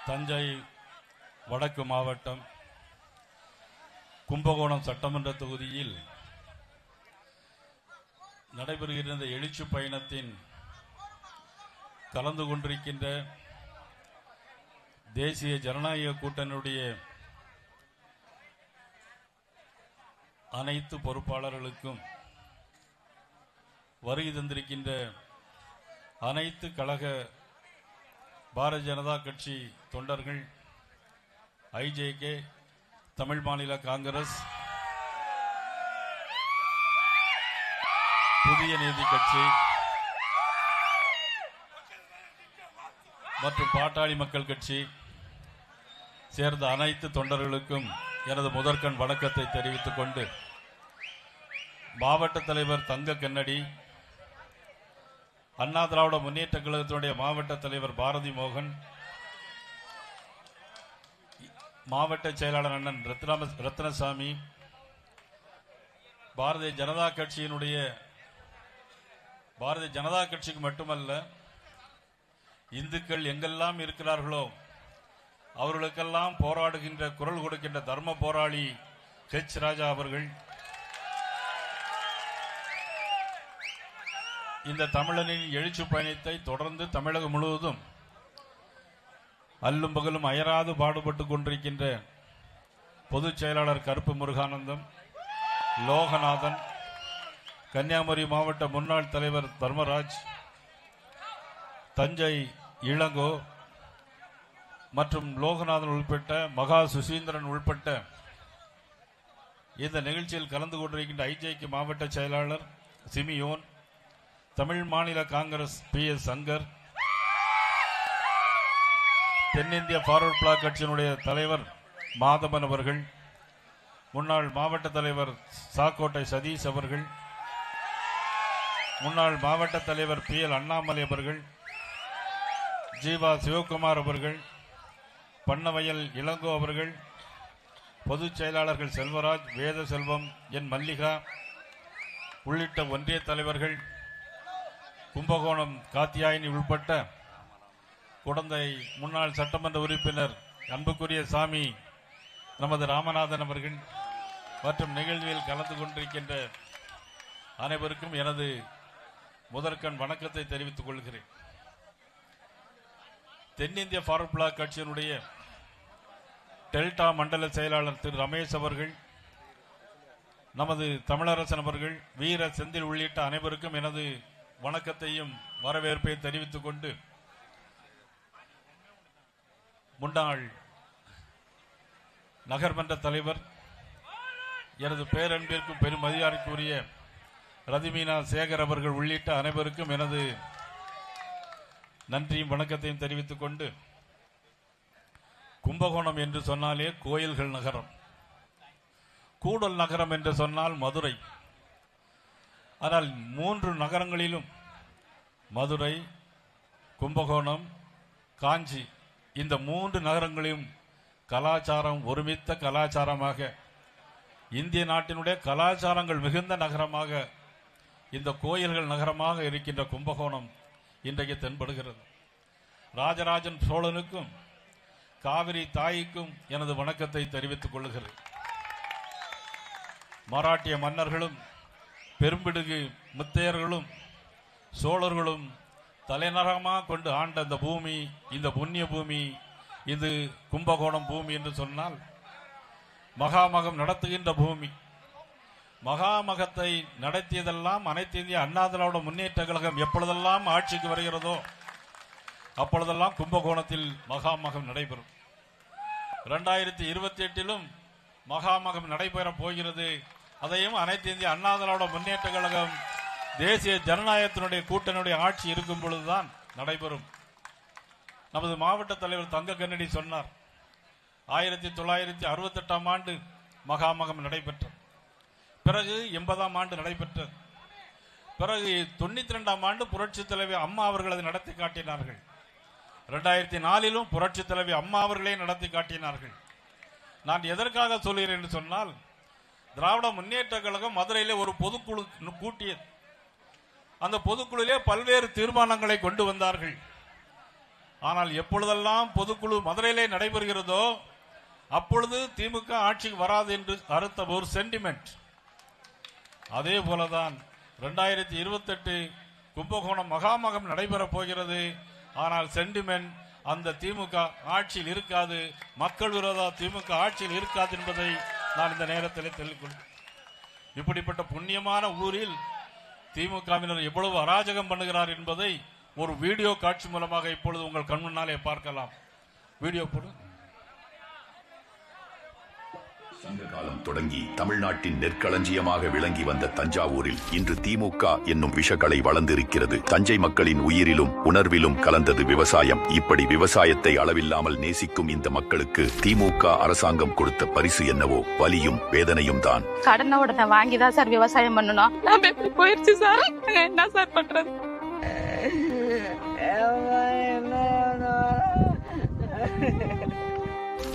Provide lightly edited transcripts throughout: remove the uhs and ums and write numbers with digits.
தஞ்சை வடக்கு மாவட்டம் கும்பகோணம் சட்டமன்ற தொகுதியில் நடைபெறுகின்ற இந்த எழுச்சி பயணத்தின் கலந்து கொண்டிருக்கின்ற தேசிய ஜனநாயக கூட்டணியுடைய அனைத்து பொறுப்பாளர்களுக்கும், வருகை தந்திருக்கின்ற அனைத்து கழக பாரதிய ஜனதா கட்சி தொண்டர்கள், ஐஜேகே, தமிழ் மாநில காங்கிரஸ், புதிய நீதி கட்சி மற்றும் பாட்டாளி மக்கள் கட்சி சேர்ந்த அனைத்து தொண்டர்களுக்கும் எனது முதற்கண் வணக்கத்தை தெரிவித்துக் கொண்டு, மாவட்ட தலைவர் தங்க கண்ணடி, அண்ணா திராவிட முன்னேற்ற கழகத்தினுடைய மாவட்ட தலைவர் பாரதி மோகன், மாவட்ட செயலாளர் அண்ணன் ரத்னசாமி, பாரதிய ஜனதா கட்சிக்கு மட்டுமல்ல, இந்துக்கள் எங்கெல்லாம் இருக்கிறார்களோ அவர்களுக்கெல்லாம் போராடுகின்ற, குரல் கொடுக்கின்ற தர்ம போராளி ஹெச் ராஜா அவர்கள், இந்த தமிழனின் எழுச்சி பயணத்தை தொடர்ந்து தமிழகம் முழுவதும் அல்லும் பகலும் அயராது பாடுபட்டுக் கொண்டிருக்கின்ற பொதுச் செயலாளர் கருப்பு முருகானந்தம், லோகநாதன், கன்னியாகுமரி மாவட்ட முன்னாள் தலைவர் தர்மராஜ், தஞ்சை இளங்கோ மற்றும் லோகநாதன் உள்பட்ட மகா சுசீந்திரன் உள்பட்ட இந்த நிகழ்ச்சியில் கலந்து கொண்டிருக்கின்ற ஐஜேகே மாவட்ட செயலாளர் சிமியோன், தமிழ் மாநில காங்கிரஸ் PS சங்கர், தென்னிந்திய ஃபார்வர்ட் பிளாக் கட்சியினுடைய தலைவர் மாதவன் அவர்கள், முன்னாள் மாவட்ட தலைவர் சாக்கோட்டை சதீஷ் அவர்கள், முன்னாள் மாவட்ட தலைவர் PL அண்ணாமலை அவர்கள், ஜீவா சிவகுமார் அவர்கள், பண்ணவயல் இளங்கோ அவர்கள், பொதுச் செயலாளர்கள் செல்வராஜ், வேத செல்வம், என் மல்லிகா உள்ளிட்ட ஒன்றிய தலைவர்கள், கும்பகோணம் காத்தியாயினி உள்பட்ட குடந்தை முன்னாள் சட்டமன்ற உறுப்பினர் அன்புக்குரிய சாமி நமது ராமநாதன் அவர்கள் மற்றும் நிகழ்வில் கலந்து கொண்டிருக்கின்ற அனைவருக்கும் எனது முதற்கண் வணக்கத்தை தெரிவித்துக் கொள்கிறேன். தென்னிந்திய ஃபார்வர்ட் பிளாக் கட்சியினுடைய டெல்டா மண்டல செயலாளர் திரு ரமேஷ் அவர்கள், நமது தமிழரசன் அவர்கள், வீர செந்தில் உள்ளிட்ட அனைவருக்கும் எனது வணக்கத்தையும் வரவேற்பையும் தெரிவித்துக் கொண்டு, முன்னாள் நகர்மன்ற தலைவர், எனது பேரன்பிற்கும் பெருமதியாருக்குரிய ரதிமீனா சேகர் அவர்கள் உள்ளிட்ட அனைவருக்கும் எனது நன்றியும் வணக்கத்தையும் தெரிவித்துக் கொண்டு, கும்பகோணம் என்று சொன்னாலே கோயில்கள் நகரம், கூடல் நகரம் என்று சொன்னால் மதுரை. ஆனால் 3 நகரங்களிலும், மதுரை, கும்பகோணம், காஞ்சி, இந்த 3 நகரங்களிலும் கலாச்சாரம் ஒருமித்த கலாச்சாரமாக, இந்திய நாட்டினுடைய கலாச்சாரங்கள் மிகுந்த நகரமாக, இந்த கோயில்கள் நகரமாக இருக்கின்ற கும்பகோணம் இன்றைக்கு தென்படுகிறது. ராஜராஜன் சோழனுக்கும் காவிரி தாய்க்கும் எனது வணக்கத்தை தெரிவித்துக் கொள்கிறேன். மராட்டிய மன்னர்களும் பெரும்பிடுகு முத்தையர்களும் சோழர்களும் தலைநகரமாக கொண்டு ஆண்ட இந்த பூமி, இந்த புண்ணிய பூமி, இது கும்பகோணம் பூமி என்று சொன்னால் மகாமகம் நடத்துகின்ற பூமி. மகாமகத்தை நடத்தியதெல்லாம் அனைத்து இந்திய அண்ணா திராவிட முன்னேற்ற கழகம் எப்பொழுதெல்லாம் ஆட்சிக்கு வருகிறதோ அப்பொழுதெல்லாம் கும்பகோணத்தில் மகாமகம் நடைபெறும். 2028 மகாமகம் நடைபெறப் போகிறது. அதையும் அனைத்து இந்திய அண்ணா திராவிட முன்னேற்ற கழகம் தேசிய ஜனநாயகத்தினுடைய கூட்டணியுடைய ஆட்சி இருக்கும் பொழுதுதான் நடைபெறும். நமது மாவட்ட தலைவர் தங்க கண்ணடி சொன்னார், 1968 ஆண்டு மகாமகம் நடைபெற்றது, பிறகு 80ஆம் ஆண்டு நடைபெற்றது, பிறகு 92ஆம் ஆண்டு புரட்சி தலைவி அம்மா அவர்கள் அதை நடத்தி காட்டினார்கள். 2004 புரட்சி தலைவி அம்மா அவர்களே நடத்தி காட்டினார்கள். நான் எதற்காக சொல்கிறேன் என்று சொன்னால், திராவிட முன்னேற்ற கழகம் மதுரையிலே ஒரு பொதுக்குழு கூட்டியது. அந்த பொதுக்குழுவிலே பல்வேறு தீர்மானங்களை கொண்டு வந்தார்கள். ஆனால் எப்பொழுதெல்லாம் பொதுக்குழு மதுரையிலே நடைபெறுகிறதோ அப்பொழுது திமுக ஆட்சிக்கு வராது என்று அறுத்த ஒரு சென்டிமெண்ட். அதே போலதான் 2028 கும்பகோணம் மகாமகம் நடைபெறப் போகிறது. ஆனால் சென்டிமெண்ட் அந்த திமுக ஆட்சியில் இருக்காது, மக்கள் விரோத திமுக ஆட்சியில் இருக்காது என்பதை நான் இந்த நேரத்தில் தெரிவிக்கிறேன். இப்படிப்பட்ட புண்ணியமான ஊரில் திமுகவினர் எவ்வளவு அராஜகம் பண்ணுகிறார் என்பதை ஒரு வீடியோ காட்சி மூலமாக இப்பொழுது உங்கள் கண் முன்னாலே பார்க்கலாம். வீடியோ போடு. சங்க காலம் தொடங்கி தமிழ்நாட்டின் நெற்களஞ்சியமாக விளங்கி வந்த தஞ்சாவூரில் இன்று திமுக என்னும் விஷக்கலை வளர்ந்திருக்கிறது. தஞ்சை மக்களின் உயிரிலும் உணர்விலும் கலந்தது விவசாயம். இப்படி விவசாயத்தை அளவில்லாமல் நேசிக்கும் இந்த மக்களுக்கு திமுக அரசாங்கம் கொடுத்த பரிசு என்னவோ வலியும் வேதனையும் தான். கடனை உடனே வாங்கிதான் சார் விவசாயம் பண்ணணும். நாம எப்படி போயிருச்சு சார், என்ன சார் பண்றது?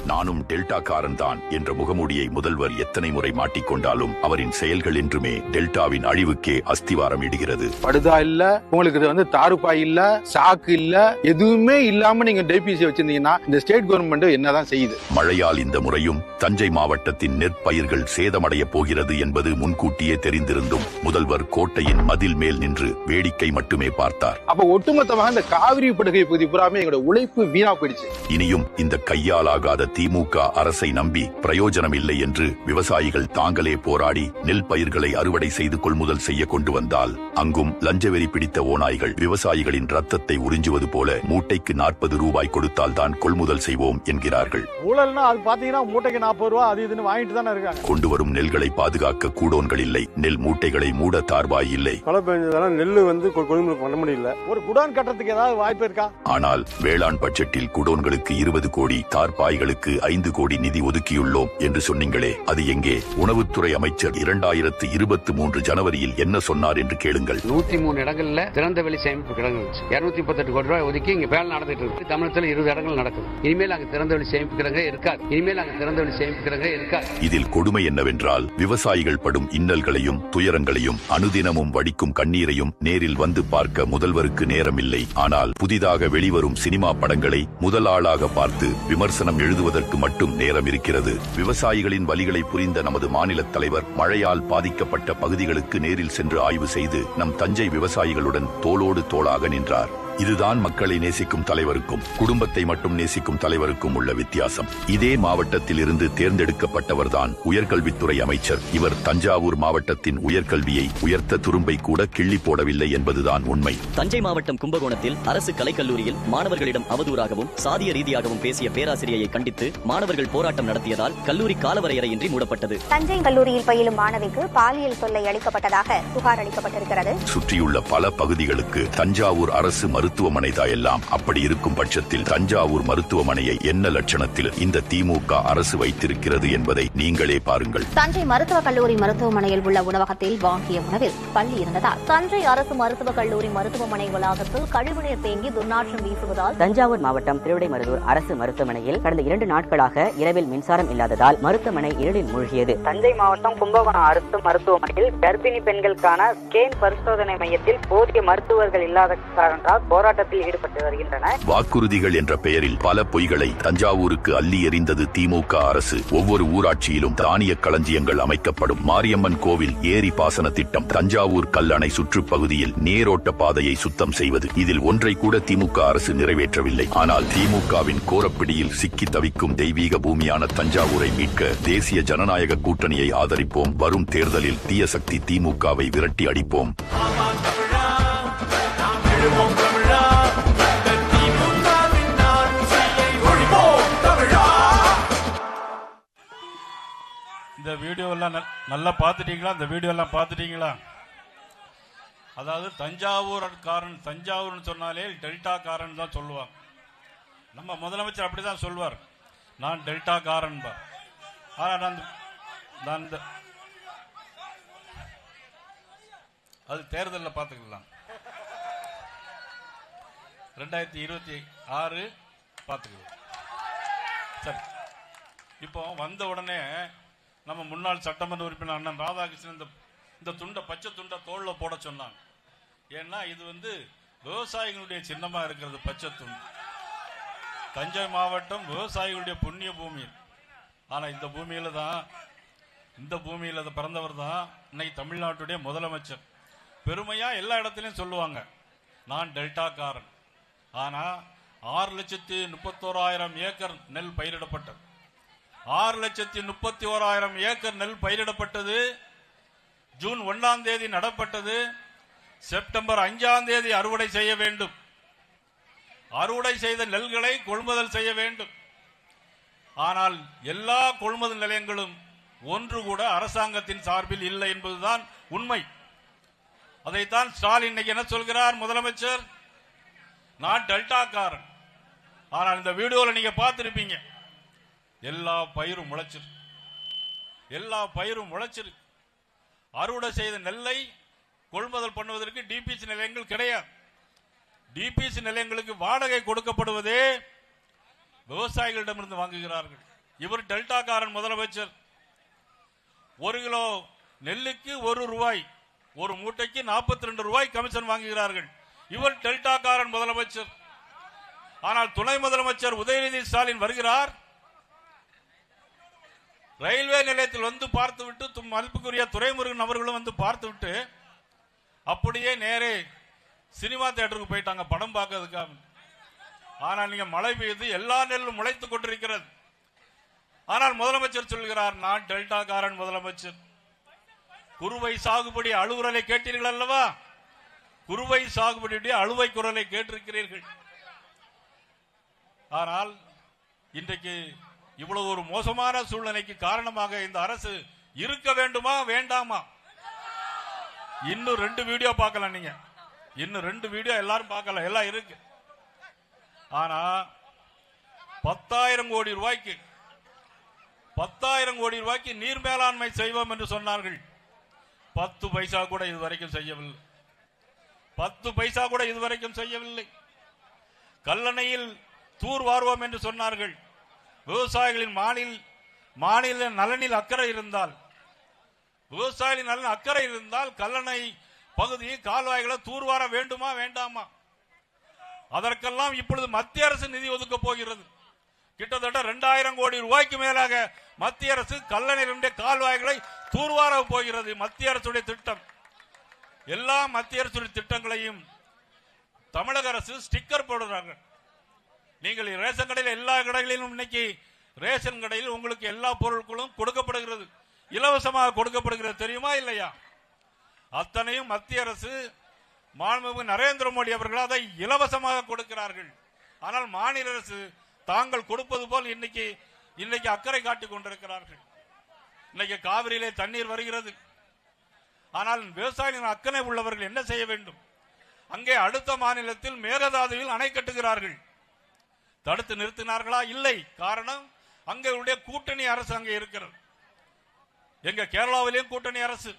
நானும் டெல்டா காரன் தான் என்ற முகமூடியை முதல்வர் எத்தனை முறை மாட்டிக்கொண்டாலும் அவரின் செயல்கள் என்றுமே டெல்டாவின் அழிவுக்கே அஸ்திவாரம் இடுகிறது. படுதா இல்ல, உங்களுக்கு தாருப்பாய் இல்ல, சாக்கு இல்ல, எதுவுமே இல்லாம நீங்க டிபிசி வச்சிருந்தீங்கன்னா இந்த ஸ்டேட் கவர்மெண்ட் என்னதான் செய்யுது? மழையால் இந்த முறையும் தஞ்சை மாவட்டத்தின் நெற்பயிர்கள் சேதமடைய போகிறது என்பது முன்கூட்டியே தெரிந்திருந்தும் முதல்வர் கோட்டையின் மதில் மேல் நின்று வேடிக்கை மட்டுமே பார்த்தார். அப்ப ஒட்டுமொத்தமாக இந்த காவிரி படுகை பகுதி புறாமே எங்களோட உழைப்பு வீணா போயிடுச்சு. இனியும் இந்த கையாலாகாத திமுக அரசை நம்பி பிரயோஜனம் இல்லை என்று விவசாயிகள் தாங்களே போராடி நெல் பயிர்களை அறுவடை செய்து கொள்முதல் செய்ய கொண்டு வந்தால் அங்கும் லஞ்சவெறி பிடித்த ஓநாய்கள் விவசாயிகளின் ரத்தத்தை உறிஞ்சுவது போல மூட்டைக்கு 40 ரூபாய் கொடுத்தால் தான் கொள்முதல் செய்வோம் என்கிறார்கள். ஊழல்னா அது பாத்தீங்கன்னா மூட்டைக்கு 40 ரூபாய் அது இதுன்னு வாங்கிட்டு தானே இருக்காங்க. கொண்டு வரும் நெல்களை பாதுகாக்க கூடோன்கள் இல்லை, நெல் மூட்டைகளை மூட தார்பாய் இல்லை. மழை பெஞ்சதால நெல் கொள்முதல் பண்ண முடியல. ஒரு குடோன் கட்டுறதுக்கு ஏதாவது வாய்ப்பு இருக்கா? ஆனால் வேளாண் பட்ஜெட்டில் குடோன்களுக்கு 20 கோடி, தார்பாய்களுக்கு 5 கோடி நிதி ஒதுக்கியுள்ளோம் என்று சொன்னீங்களே, அது எங்கே? உணவுத்துறை அமைச்சர் 2023 ஜனவரியில் என்ன சொன்னார் என்று கேளுங்கள். 103 இடங்கள்ல திறந்த வெளி சேமிப்பு கிடங்கு 238 கோடி ரூபாய் ஒதுக்கி இங்க வேலை நடந்துட்டு இருக்கு. தமிழகத்தில் 20 இடங்கள் நடக்குது. இனிமேல் அங்க திறந்த வெளி சேமிப்பு கிடங்கே இருக்காது. இதில் கொடுமை என்னவென்றால் விவசாயிகள் படும் இன்னல்களையும் துயரங்களையும் அனுதினமும் வடிக்கும் கண்ணீரையும் நேரில் வந்து பார்க்க முதல்வருக்கு நேரமில்லை. ஆனால் புதிதாக வெளிவரும் சினிமா படங்களை முதல் ஆளாக பார்த்து விமர்சனம் எழுதுவதற்கு மட்டும் நேரம் இருக்கிறது. விவசாயிகளின் வலிகளை புரிந்த நமது மாநில தலைவர் மழையால் பாதிக்கப்பட்ட பகுதிகளுக்கு நேரில் சென்று ஆய்வு செய்து நம் தஞ்சை விவசாயிகளுடன் தோளோடு தோளாக நின்றார். இதுதான் மக்களை நேசிக்கும் தலைவருக்கும் குடும்பத்தை மட்டும் நேசிக்கும் தலைவருக்கும் உள்ள வித்தியாசம். இதே மாவட்டத்தில் இருந்து தேர்ந்தெடுக்கப்பட்டவர்தான் உயர்கல்வித்துறை அமைச்சர். இவர் தஞ்சாவூர் மாவட்டத்தின் உயர்கல்வியை உயர்த்த துரும்பை கூட கிள்ளி போடவில்லை என்பதுதான் உண்மை. தஞ்சை மாவட்டம் கும்பகோணத்தில் அரசு கலைக்கல்லூரியில் மாணவர்களிடம் அவதூறாகவும் சாதிய ரீதியாகவும் பேசிய பேராசிரியரை கண்டித்து மாணவர்கள் போராட்டம் நடத்தியதால் கல்லூரி காலவரையறையின்றி மூடப்பட்டது. தஞ்சை கல்லூரியில் பயிலும் மாணவிக்கு பாலியல் தொல்லை அளிக்கப்பட்டதாக புகார் அளிக்கப்பட்டிருக்கிறது. சுற்றியுள்ள பல பகுதிகளுக்கு தஞ்சாவூர் அரசு மருத்துவமனை தான் எல்லாம். அப்படி இருக்கும் பட்சத்தில் தஞ்சாவூர் மருத்துவமனையை என்ன லட்சணத்தில் இந்த திமுக அரசு வைத்திருக்கிறது என்பதை நீங்களே பாருங்கள். தஞ்சை மருத்துவக் கல்லூரி மருத்துவமனையில் உள்ள உணவகத்தில் வாங்கிய உணவில் பள்ளி இருந்ததால் தஞ்சை அரசு மருத்துவக் கல்லூரி மருத்துவமனை வளாகத்தில் கழிவுநீர் தேங்கி துர்நாற்றம் வீசுவதால் தஞ்சாவூர் மாவட்டம் திருவிடைமருதூர் அரசு மருத்துவமனையில் கடந்த 2 நாட்களாக இரவில் மின்சாரம் இல்லாததால் மருத்துவமனை இருளில் மூழ்கியது. தஞ்சை மாவட்டம் கும்பகோணம் அரசு மருத்துவமனையில் கர்ப்பிணி பெண்களுக்கான ஸ்கேன் பரிசோதனை மையத்தில் போதிய மருத்துவர்கள் இல்லாத காரணத்தால் போராட்டத்தில் ஈடுபட்டு வருகின்றனர். வாக்குறுதிகள் என்ற பெயரில் பல பொய்களை தஞ்சாவூருக்கு அள்ளி எறிந்தது திமுக அரசு. ஒவ்வொரு ஊராட்சியிலும் தானிய களஞ்சியங்கள் அமைக்கப்படும். மாரியம்மன் கோவில் ஏரி பாசன திட்டம், தஞ்சாவூர் கல்லணை சுற்றுப்பகுதியில் நேரோட்ட பாதையை சுத்தம் செய்வது, இதில் ஒன்றை கூட திமுக அரசு நிறைவேற்றவில்லை. ஆனால் திமுகவின் கோரப்பிடியில் சிக்கி தவிக்கும் தெய்வீக பூமியான தஞ்சாவூரை மீட்க தேசிய ஜனநாயக கூட்டணியை ஆதரிப்போம். வரும் தேர்தலில் தீய சக்தி திமுகவை விரட்டி அடிப்போம். இந்த வீடியோ எல்லாம் நல்லா பார்த்துட்டீங்களா? இந்த வீடியோ எல்லாம் பார்த்துட்டீங்களா? அதாவது தஞ்சாவூர்னு சொன்னாலே டெல்டா காரன் தான் சொல்லுவாங்க. நம்ம முதலமைச்சர் அப்படிதான் சொல்வார், நான் டெல்டா காரன். அது தேர்தலில் பார்த்துக்கலாம். 2026 பார்த்துக்கலாம். சரி, இப்போ வந்த உடனே நம்ம முன்னாள் சட்டமன்ற உறுப்பினர் அண்ணன் ராதாகிருஷ்ணன் இந்த துண்டை, பச்சை துண்டை தோல்ல போட சொன்னாங்க. ஏன்னா இது விவசாயிகளுடைய சின்னமா இருக்கிறது பச்சை துண்டு. தஞ்சை மாவட்டம் விவசாயிகளுடைய புண்ணிய பூமி. ஆனா இந்த பூமியில பிறந்தவர் தான் இன்னைக்கு தமிழ்நாட்டுடைய முதலமைச்சர். பெருமையா எல்லா இடத்திலையும் சொல்லுவாங்க, நான் டெல்டாக்காரன். ஆனா 6,31,000 ஏக்கர் நெல் பயிரிடப்பட்டது. 6,31,000 ஏக்கர் நெல் பயிரிடப்பட்டது. ஜூன் 1ஆம் தேதி நடப்பட்டது. செப்டம்பர் 5ஆம் தேதி அறுவடை செய்ய வேண்டும். அறுவடை செய்த நெல்களை கொள்முதல் செய்ய வேண்டும். ஆனால் எல்லா கொள்முதல் நிலையங்களும் ஒன்று கூட அரசாங்கத்தின் சார்பில் இல்லை என்பதுதான் உண்மை. அதைத்தான் ஸ்டாலின் இன்னைக்கு என்ன சொல்கிறார்? முதலமைச்சர், நான் டெல்டாக்காரன். ஆனால் இந்த வீடியோவில் நீங்க பார்த்திருப்பீங்க, எல்லா பயிரும் முளைச்சிருக்கு. அறுவடை செய்த நெல்லை கொள்முதல் பண்ணுவதற்கு டிபிசி நிலையங்கள் கிடையாது. டிபிசி நிலையங்களுக்கு வாடகை கொடுக்கப்படுவதே விவசாயிகளிடமிருந்து வாங்குகிறார்கள். இவர் டெல்டாக்காரன் முதலமைச்சர். 1 கிலோ நெல்லுக்கு 1 ரூபாய், ஒரு மூட்டைக்கு 42 ரூபாய் கமிஷன் வாங்குகிறார்கள். இவர் டெல்டாக்காரன் முதலமைச்சர். ஆனால் துணை முதலமைச்சர் உதயநிதி ஸ்டாலின் வருகிறார், ரயில்வே நிலையத்தில் வந்து பார்த்துவிட்டு, மதிப்புக்குரிய துரைமுருகன் அவர்களும் வந்து பார்த்துவிட்டு அப்படியே நேரே சினிமா தியேட்டருக்கு போயிட்டாங்க படம் பார்க்கறதுக்காக. ஆனால் நீங்க மழை பெய்து எல்லா நெல்லும் முளைத்துக் கொண்டிருக்கிறது. ஆனால் முதலமைச்சர் சொல்கிறார், நான் டெல்டாக்காரன் முதலமைச்சர். குறுவை சாகுபடி அழுகுரலை கேட்டீர்கள் அல்லவா? குறுவை சாகுபடியுடைய அழுவை குரலை கேட்டிருக்கிறீர்கள். ஆனால் இன்றைக்கு இவ்வளவு ஒரு மோசமான சூழ்நிலைக்கு காரணமாக இந்த அரசு இருக்க வேண்டுமா வேண்டாமா? இன்னும் 2 வீடியோ பார்க்கலாம். நீங்க இன்னும் 2 வீடியோ எல்லாரும் பார்க்கலாம், எல்லாம் இருக்கு. ஆனா 10,000 கோடி ரூபாய்க்கு நீர் மேலாண்மை செய்வோம் என்று சொன்னார்கள். 10 பைசா கூட இதுவரைக்கும் செய்யவில்லை. 10 பைசா கூட இதுவரைக்கும் செய்யவில்லை. கல்லணையில் தூர் வாருவோம் என்று சொன்னார்கள். விவசாயிகளின் மாநில நலனில் அக்கறை இருந்தால், விவசாயிகளின் நலன் அக்கறை இருந்தால் கல்லணை பகுதி கால்வாய்களை தூர்வார வேண்டுமா வேண்டாமா? அதற்கெல்லாம் இப்பொழுது மத்திய அரசு நிதி ஒதுக்க போகிறது. கிட்டத்தட்ட 2,000 கோடி ரூபாய்க்கு மேலாக மத்திய அரசு கல்லணையினுடைய கால்வாய்களை தூர்வார போகிறது. மத்திய அரசுடைய திட்டம். எல்லா மத்திய அரசுடைய திட்டங்களையும் தமிழக அரசு ஸ்டிக்கர் போடுறாங்க. நீங்கள் ரேஷன் கடையில் எல்லா கடைகளிலும் இன்னைக்கு ரேஷன் கடையில் உங்களுக்கு எல்லா பொருட்களும் கொடுக்கப்படுகிறது, இலவசமாக கொடுக்கப்படுகிறது. தெரியுமா இல்லையா? அத்தனையும் மத்திய அரசு, மாண்புமிகு நரேந்திர மோடி அவர்கள் அதை இலவசமாக கொடுக்கிறார்கள். ஆனால் மாநில அரசு தாங்கள் கொடுப்பது போல் இன்னைக்கு அக்கறை காட்டிக் கொண்டிருக்கிறார்கள். இன்னைக்கு காவிரியிலே தண்ணீர் வருகிறது. ஆனால் விவசாயிகளின் அக்கறை உள்ளவர்கள் என்ன செய்ய வேண்டும்? அங்கே அடுத்த மாநிலத்தில் மேகதாதுவில் அணை கட்டுகிறார்கள். தடுத்து நிறுத்தினார்களா? இல்லை. காரணம், அங்கே கூட்டணி அரசு அங்கே இருக்கிறது. எங்க கேரளாவிலேயும் கூட்டணி அரசு.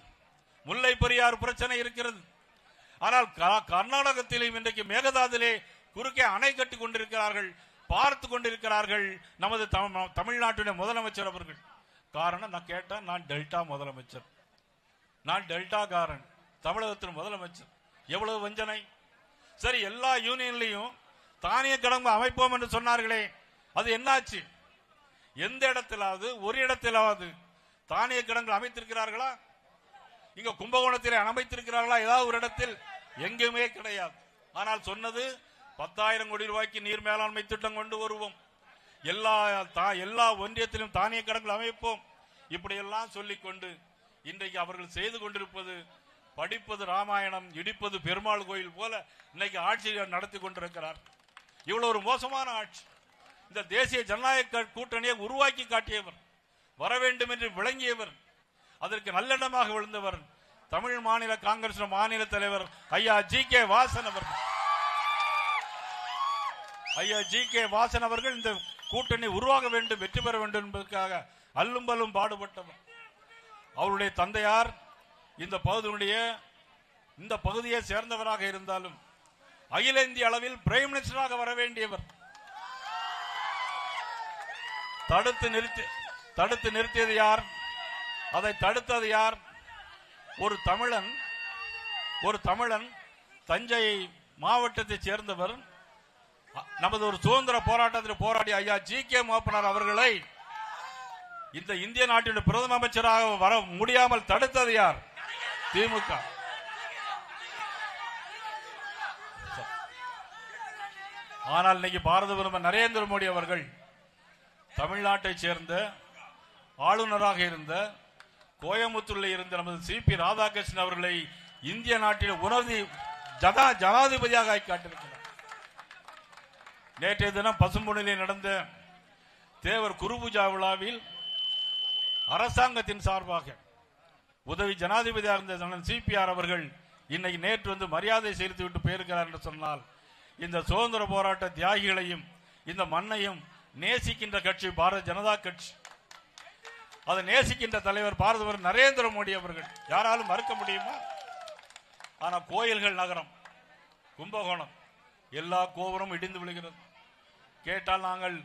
முல்லை பெரியாறு பிரச்சனை இருக்கிறது. ஆனால் கர்நாடகத்திலும் இன்றைக்கு மேகதாதுலே குறுக்கே அணை கட்டி கொண்டிருக்கிறார்கள், பார்த்து கொண்டிருக்கிறார்கள் நமது தமிழ்நாட்டுடைய முதலமைச்சர் அவர்கள். காரணம், நான் கேட்டேன், நான் டெல்டா முதலமைச்சர், நான் டெல்டாக்காரன், தமிழகத்தின் முதலமைச்சர். எவ்வளவு வஞ்சனை! சரி, எல்லா யூனியன்லையும் தானிய கிடங்கு அமைப்போம் என்று சொன்னார்களே, அது என்னாச்சு? எந்த இடத்திலாவது ஒரு இடத்திலாவது தானிய கிடங்கு அமைத்திருக்கிறார்களா? இங்க கும்பகோணத்தில் அமைத்திருக்கிறார்களா? ஏதாவது ஒரு இடத்தில்? எங்குமே கிடையாது. ஆனால் சொன்னது 10,000 கோடி ரூபாய்க்கு நீர் மேலாண்மை திட்டம் கொண்டு வருவோம், எல்லா ஒன்றியத்திலும் தானிய கிடங்கு அமைப்போம், இப்படியெல்லாம் சொல்லிக்கொண்டு இன்றைக்கு அவர்கள் செய்து கொண்டிருப்பது படிப்பது ராமாயணம், இடிப்பது பெருமாள் கோயில் போல இன்னைக்கு ஆட்சி நடத்தி கொண்டிருக்கிறார். இவ்வளவு ஒரு மோசமான ஆட்சி. இந்த தேசிய ஜனநாயக கூட்டணியை உருவாக்கி காட்டியவர், வர வேண்டும் என்று விளங்கியவர், அதற்கு நல்லெண்ணமாக விழுந்தவர் தமிழ் மாநில காங்கிரஸ் மாநில தலைவர் ஐயா ஜி.கே. வாசன் அவர்கள். ஐயா ஜி.கே. வாசன் அவர்கள் இந்த கூட்டணி உருவாக வேண்டும், வெற்றி பெற வேண்டும் என்பதற்காக அல்லும் பல்லும் பாடுபட்டவர். அவருடைய தந்தையார் இந்த பகுதியை சேர்ந்தவராக இருந்தாலும் அகில இந்திய அளவில் பிரைம் மினிஸ்டராக வர வேண்டியவர். தடுத்து நிறுத்தியது யார்? அதை தடுத்தது யார்? ஒரு தமிழன் தஞ்சை மாவட்டத்தை சேர்ந்தவர், நமது ஒரு சுதந்திர போராட்டத்தில் போராடி ஐயா ஜி.கே. மூப்பனார் அவர்களை இந்த இந்திய நாட்டின் பிரதம அமைச்சராக வர முடியாமல் தடுத்தது யார்? திமுக. ஆனால் இன்னைக்கு பாரத பிரதமர் நரேந்திர மோடி அவர்கள் தமிழ்நாட்டை சேர்ந்த ஆளுநராக இருந்த கோயம்புத்தூரில் இருந்த நமது சி.பி. ராதாகிருஷ்ணன் அவர்களை இந்திய நாட்டில் உணர்தி ஜனாதிபதியாக ஆக்கி காட்டியிருக்கிறார். நேற்றைய தினம் பசும்பொன்னிலே நடந்த தேவர் குருபூஜா விழாவில் அரசாங்கத்தின் சார்பாக உதவி ஜனாதிபதியாக இருந்த சி.பி.ஆர். அவர்கள் இன்னைக்கு நேற்று வந்து மரியாதை செலுத்திவிட்டு போயிருக்கிறார் என்று சொன்னால் இந்த சுதந்திர போராட்ட தியாகிகளையும் இந்த மண்ணையும் நேசிக்கின்ற கட்சி பாரதிய ஜனதா கட்சி. அதை நேசிக்கின்ற தலைவர் பாரத நரேந்திர மோடி அவர்கள். யாராலும் மறுக்க முடியுமா? ஆனா கோயில்கள் நகரம் கும்பகோணம் எல்லா கோபுரமும் இடிந்து விழுகிறது. கேட்டால் நாங்கள்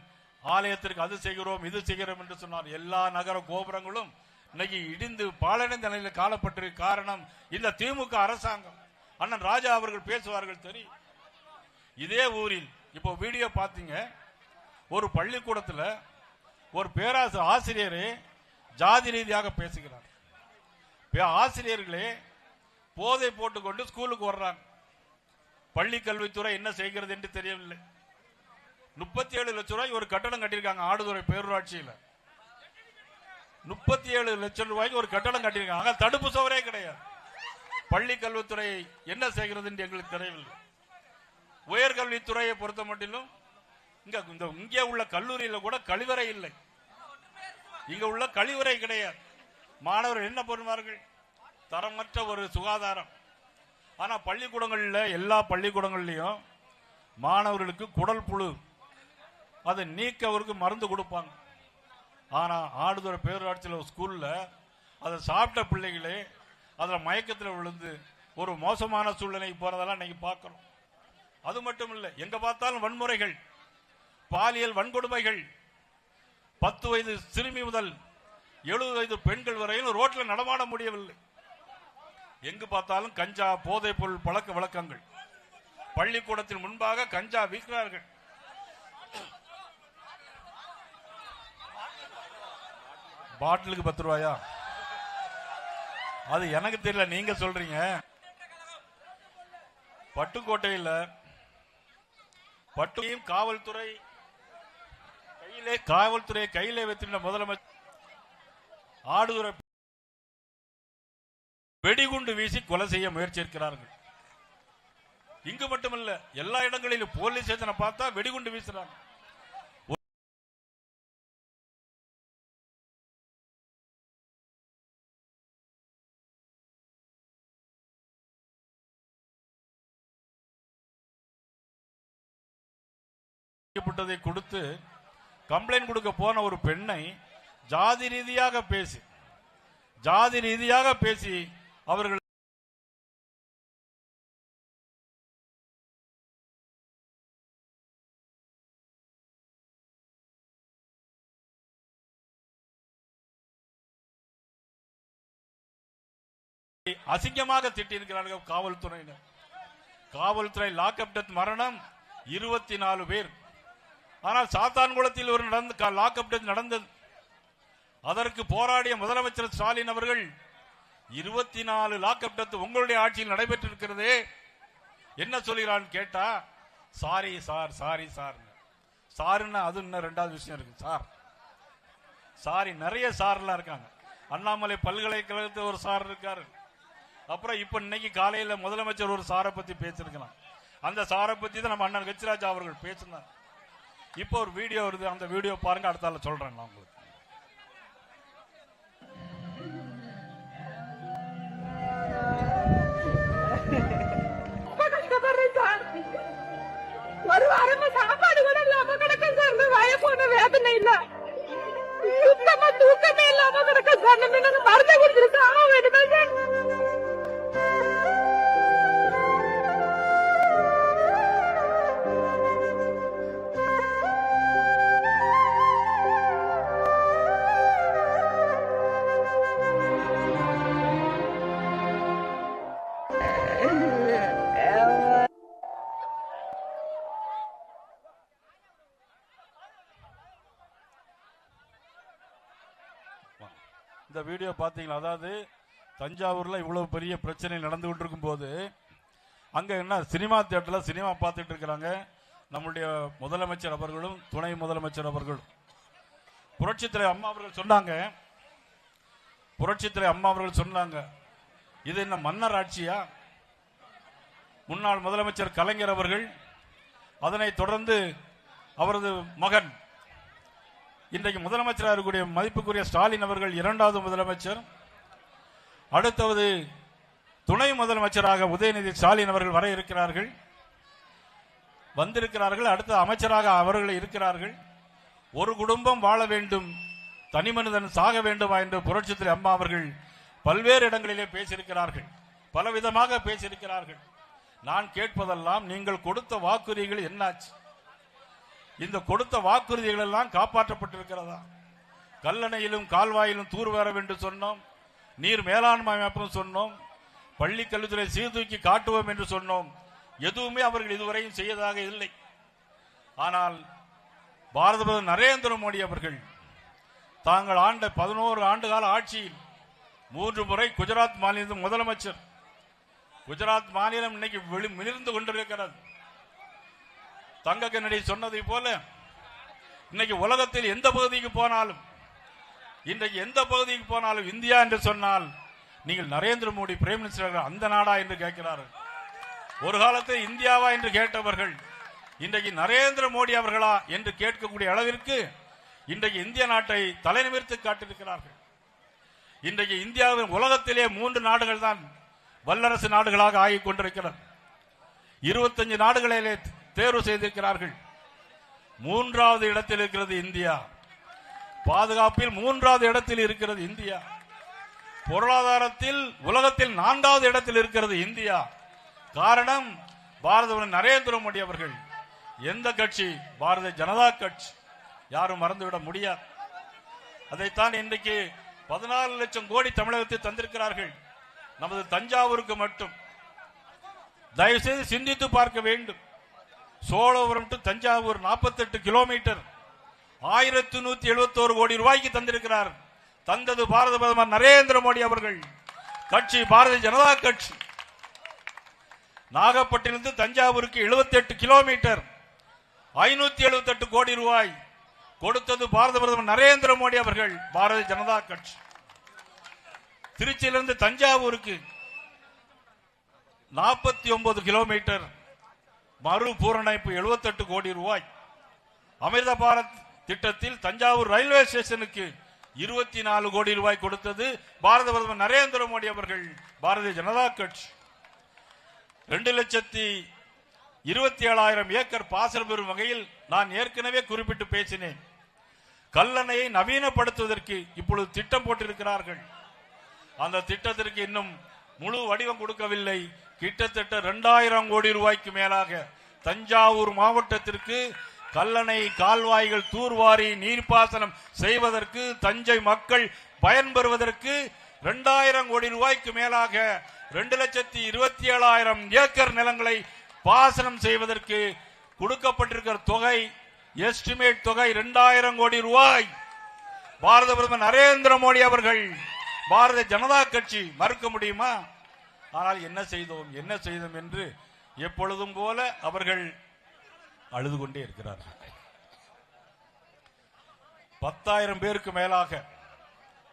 ஆலயத்திற்கு அது செய்கிறோம் இது செய்கிறோம் என்று சொன்னார். எல்லா நகர கோபுரங்களும் இன்னைக்கு இடிந்து பாழடைந்த நிலையில் காணப்பட்டிருக்க காரணம் இந்த திமுக அரசாங்கம். அண்ணன் ராஜா அவர்கள் பேசுவார்கள் தெரியும். இதே ஊரில் இப்போ வீடியோ பார்த்தீங்க, ஒரு பள்ளிக்கூடத்தில் ஒரு ஆசிரியரே ஜாதி ரீதியாக பேசுகிறார். ஆசிரியர்களே போதை போட்டுக்கொண்டு ஸ்கூலுக்கு வர்றாங்க. பள்ளி கல்வித்துறை என்ன செய்கிறது என்று தெரியவில்லை. 37 லட்சம் ரூபாய்க்கு ஒரு கட்டடம் கட்டியிருக்காங்க ஆடுதுறை பேரூராட்சியில். 37 லட்சம் ரூபாய்க்கு ஒரு கட்டடம் கட்டியிருக்காங்க. தடுப்பு சுவரே கிடையாது. பள்ளி கல்வித்துறை என்ன செய்கிறது என்று எங்களுக்கு தெரியவில்லை. உயர்கல்வித்துறையை பொறுத்த மட்டிலும் இங்கே உள்ள கல்லூரியில் கூட கழிவறை இல்லை. இங்க உள்ள கழிவறை கிடையாது. மாணவர்கள் என்ன பண்ணுவார்கள்? தரமற்ற ஒரு சுகாதாரம். ஆனா பள்ளிக்கூடங்கள்ல எல்லா பள்ளிக்கூடங்கள்லயும் மாணவர்களுக்கு குடல் புழு அதை நீக்க அவருக்கு மருந்து கொடுப்பாங்க. ஆனா ஆடுதுறை பேரூராட்சியில் ஸ்கூல்ல அதை சாப்பிட்ட பிள்ளைகளே அதில் மயக்கத்தில் விழுந்து ஒரு மோசமான சூழ்நிலைக்கு போறதெல்லாம் இன்னைக்கு பார்க்கிறோம். அது மட்டும் இல்லை, எங்க பார்த்தாலும் வன்முறைகள், பாலியல் வன்கொடுமைகள். 10 வயது சிறுமி முதல் 70 வயது பெண்கள் வரையும் ரோட்ல நடமாட முடியவில்லை. எங்கு பார்த்தாலும் கஞ்சா போதைப் பொருள் பழக்க வழக்கங்கள். பள்ளிக்கூடத்தின் முன்பாக கஞ்சா விற்கிறார்கள். பாட்டிலுக்கு 10 ரூபாயா? அது எனக்கு தெரியல, நீங்க சொல்றீங்க. பட்டுக்கோட்டையில் பட்டையும் காவல்துறை கையிலே வைத்திருந்த முதலமைச்சர் ஆடுதுறை வெடிகுண்டு வீசி கொலை செய்ய முயற்சிக்கிறார்கள். இங்கு மட்டுமல்ல, எல்லா இடங்களிலும் போலீஸ் ஸ்டேஷனை பார்த்தா வெடிகுண்டு வீசுறாங்க. கொடுத்து கம்ப்ளைண்ட் கொடுக்க போன ஒரு பெண்ணை ஜாதி ரீதியாக பேசி அவர்கள் அசிங்கமாக திட்டியிருக்கிறார்கள் காவல்துறையினர். காவல்துறை லாக்அப் டெத் மரணம் 24 பேர். ஆனால் சாத்தான்குளத்தில் ஒரு லாக்அப் டெத் நடந்தது. அதற்கு போராடிய முதலமைச்சர் ஸ்டாலின் அவர்கள் 24 லாக்அப் டெத் உங்களுடைய ஆட்சியில் நடைபெற்றிருக்கிறதே என்ன சொல்கிறான் கேட்டா, சாரி சார் சாரி சார். சாருன்னா அது இன்னும் 2வது விஷயம் இருக்கு. சாரி நிறைய சார்லாம் இருக்காங்க. அண்ணாமலை பல்கலைக்கழகத்தில் ஒரு சார் இருக்காரு. அப்புறம் இப்ப இன்னைக்கு காலையில முதலமைச்சர் ஒரு சாரை பத்தி பேசிருக்கலாம். அந்த சாரை பத்தி தான் நம்ம அண்ணன் வெச்சிராஜா அவர்கள் பேசினார். இப்போ ஒரு வீடியோ வருது, அந்த வீடியோ பாருங்க, அடுத்தால சொல்றேன் நான் உங்களுக்கு. ஒரு வாரமா சாப்பாடு கூட இல்லாம கிடக்க சார். வாய போன வேதனை இல்ல, சுத்தமா தூக்கமே இல்லாம கிடக்க சார். நம்ம மருந்து கொடுத்துட்டு சாக வேண்டுமா சார்? இந்த வீடியோ பார்த்தீங்களா? அதாவது தஞ்சாவூர்ல இவ்வளவு பெரிய பிரச்சனை நடந்து கொண்டிருக்கும் போது அங்க என்ன சினிமா தியேட்டர்ல சினிமா பார்த்துட்டு இருக்கிறாங்க நம்முடைய முதலமைச்சர் அவர்களும் துணை முதலமைச்சர் அவர்களும். புரட்சித்துறை அம்மா அவர்கள் சொன்னாங்க, இது என்ன மன்னர் ஆட்சியா? முன்னாள் முதலமைச்சர் கலைஞர் அவர்கள், அதனை தொடர்ந்து அவரது மகன் இன்றைக்கு முதலமைச்சராக இருக்கக்கூடிய மதிப்புக்குரிய ஸ்டாலின் அவர்கள் இரண்டாவது முதலமைச்சர், அடுத்தது துணை முதலமைச்சராக உதயநிதி ஸ்டாலின் அவர்கள் வர இருக்கிறார்கள், வந்திருக்கிறார்கள். அடுத்த அமைச்சராக அவர்கள் இருக்கிறார்கள். ஒரு குடும்பம் வாழ வேண்டும், தனி மனிதன் சாக வேண்டுமா என்று புரட்சித்துறை அம்மா அவர்கள் பல்வேறு இடங்களிலே பேசியிருக்கிறார்கள், பலவிதமாக பேசியிருக்கிறார்கள். நான் கேட்பதெல்லாம், நீங்கள் கொடுத்த வாக்குறுதிகள் என்னாச்சு? இந்த கொடுத்த வாக்குறுதிகள் எல்லாம் காப்பாற்றப்பட்டிருக்கிறதா? கல்லணையிலும் கால்வாயிலும் தூர் வர வேண்டும் சொன்னோம், நீர் மேலாண்மை அமைப்பும் சொன்னோம், பள்ளி கல்வித்துறை சீர்தூக்கி காட்டுவோம் என்று சொன்னோம். எதுவுமே அவர்கள் இதுவரையும் செய்யதாக இல்லை. ஆனால் பாரத பிரதமர் நரேந்திர மோடி அவர்கள் தாங்கள் ஆண்ட 11 ஆண்டு கால ஆட்சியில் 3 முறை குஜராத் மாநில முதலமைச்சர். குஜராத் மாநிலம் இன்னைக்கு மிளிர்ந்து கொண்டிருக்கிறது. தங்க கண்ணடி சொன்னதை போல இன்னைக்கு உலகத்தில் எந்த பகுதிக்கு போனாலும், இன்றைக்கு எந்த பகுதிக்கு போனாலும் இந்தியா என்று சொன்னால் நீங்கள் நரேந்திர மோடி பிரைம் மினிஸ்டர் அந்த நாடா என்று கேட்கிறார்கள். ஒரு காலத்தில் இந்தியாவா என்று கேட்டவர்கள் இன்றைக்கு நரேந்திர மோடி அவர்களா என்று கேட்கக்கூடிய அளவிற்கு இன்றைக்கு இந்திய நாட்டை தலைநிமிர்த்து காட்டியிருக்கிறார்கள். இன்றைக்கு இந்தியாவின் உலகத்திலே 3 நாடுகள் தான் வல்லரசு நாடுகளாக ஆகிக் கொண்டிருக்கிறது. 25 நாடுகளிலே தேர்வு செய்திருக்கிறார்கள். 3வது இடத்தில் இருக்கிறது இந்தியா. பாதுகாப்பில் 3வது இடத்தில் இருக்கிறது இந்தியா. பொருளாதாரத்தில் உலகத்தில் 4வது இடத்தில் இருக்கிறது இந்தியா. காரணம் பாரத நரேந்திர மோடி அவர்கள். எந்த கட்சி? பாரதிய ஜனதா கட்சி. யாரும் மறந்துவிட முடியாது. அதைத்தான் இன்றைக்கு 14 லட்சம் கோடி தமிழகத்தில் தந்திருக்கிறார்கள். நமது தஞ்சாவூருக்கு மட்டும் தயவு செய்து சிந்தித்து பார்க்க வேண்டும். சோழபுரம் டு தஞ்சாவூர் 48 கிலோமீட்டர் 1171 கோடி ரூபாய்க்கு தந்திருக்கிறார். தந்தது பாரத பிரதமர் நரேந்திர மோடி அவர்கள். கட்சி பாரதிய ஜனதா கட்சி. நாகப்பட்டினத்து தஞ்சாவூருக்கு 78 கிலோமீட்டர் 578 கோடி ரூபாய் கொடுத்தது பாரத பிரதமர் நரேந்திர மோடி அவர்கள், பாரதிய ஜனதா கட்சி. திருச்சியிலிருந்து தஞ்சாவூருக்கு 49 கிலோமீட்டர் மறு பூரணமைப்பு 78 கோடி ரூபாய். அமிர்த பாரத் திட்டத்தில் தஞ்சாவூர் ரயில்வே ஸ்டேஷனுக்கு 24 கோடி ரூபாய் கொடுத்தது பாரத பிரதமர் நரேந்திர மோடி அவர்கள், பாரதிய ஜனதா கட்சி. 2,27,000 ஏக்கர் பாசனம் பெறும் வகையில் நான் ஏற்கனவே குறிப்பிட்டு பேசினேன். கல்லணையை நவீனப்படுத்துவதற்கு இப்பொழுது திட்டம் போட்டிருக்கிறார்கள். அந்த திட்டத்திற்கு இன்னும் முழு வடிவம் கொடுக்கவில்லை. கிட்டத்தட்ட 2000 கோடி ரூபாய்க்கு மேலாக தஞ்சாவூர் மாவட்டத்திற்கு கல்லணை கால்வாய்கள் தூர்வாரி நீர்ப்பாசனம் செய்வதற்கு, தஞ்சை மக்கள் பயன்பெறுவதற்கு 2000 கோடி ரூபாய்க்கு மேலாக 2,27,000 ஏக்கர் நிலங்களை பாசனம் செய்வதற்கு கொடுக்கப்பட்டிருக்கிற தொகை, எஸ்டிமேட் தொகை 2000 கோடி ரூபாய். பாரத பிரதமர் நரேந்திர மோடி அவர்கள், பாரதிய ஜனதா கட்சி மறுக்க முடியுமா? ஆனால் என்ன செய்தோம் என்று எப்பொழுதும் போல அவர்கள் அழுது கொண்டே இருக்கிறார்கள். 10,000 பேருக்கு மேலாக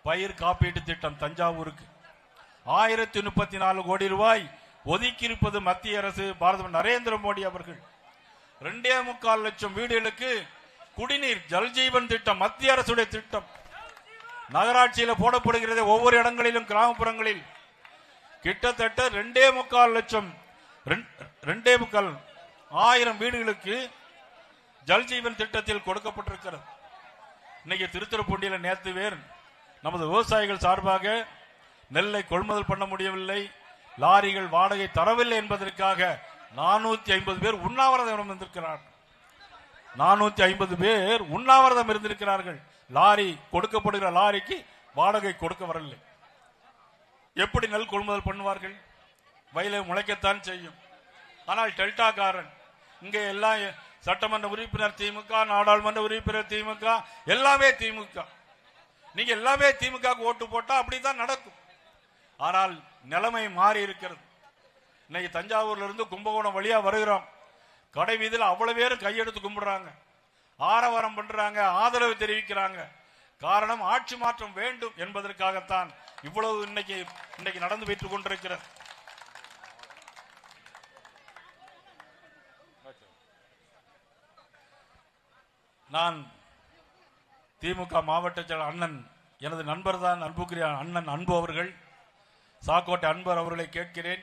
பயிர் காப்பீட்டு திட்டம் தஞ்சாவூருக்கு 1034 கோடி ரூபாய் ஒதுக்கியிருப்பது மத்திய அரசு, பாரத நரேந்திர மோடி அவர்கள். 2.25 லட்சம் வீடுகளுக்கு குடிநீர் ஜல்ஜீவன் திட்டம் மத்திய அரசுடைய திட்டம். நகராட்சியில் போடப்படுகிறது. ஒவ்வொரு இடங்களிலும் கிராமப்புறங்களில் கிட்டத்தட்ட 2.25 லட்சம் 2.25 வீடுகளுக்கு ஜல்ஜீவன் திட்டத்தில் கொடுக்கப்பட்டிருக்கிறது. இன்னைக்கு திருத்துறைப்பூண்டியில் நேற்று வேறு நமது விவசாயிகள் சார்பாக நெல்லை கொள்முதல் பண்ண முடியவில்லை, லாரிகள் வாடகை தரவில்லை என்பதற்காக 450 பேர் உண்ணாவிரதம் இருந்திருக்கிறார்கள். 450 பேர் உண்ணாவிரதம் இருந்திருக்கிறார்கள். லாரி கொடுக்கப்படுகிற லாரிக்கு வாடகை கொடுக்க வரவில்லை. எப்படி நெல் கொள்முதல் பண்ணுவார்கள்? வயலை முளைக்கத்தான் செய்யும். ஆனால் டெல்டாக்காரன் இங்கே எல்லாம் சட்டமன்ற உறுப்பினர் திமுக, நாடாளுமன்ற உறுப்பினர் திமுக, எல்லாமே திமுக. நீங்க எல்லாமே திமுக ஓட்டு போட்டா அப்படித்தான் நடக்கும். ஆனால் நிலைமை மாறி இருக்கிறது. இன்னைக்கு தஞ்சாவூர்ல இருந்து கும்பகோணம் வழியா வருகிறோம். கடை வீதியில் அவ்வளவு பேரும் கையெடுத்து கும்பிடுறாங்க, ஆரவாரம் பண்றாங்க, ஆதரவு தெரிவிக்கிறாங்க. காரணம் ஆட்சி மாற்றம் வேண்டும் என்பதற்காகத்தான் இவ்வளவு இன்னைக்கு நடந்து வைத்துக் கொண்டிருக்கிறது. நான் திமுக மாவட்ட செயலர் அண்ணன், எனது நண்பர் தான் அன்புக்குரிய அண்ணன் அன்பு அவர்கள், சாக்கோட்டை அன்பர் அவர்களை கேட்கிறேன்.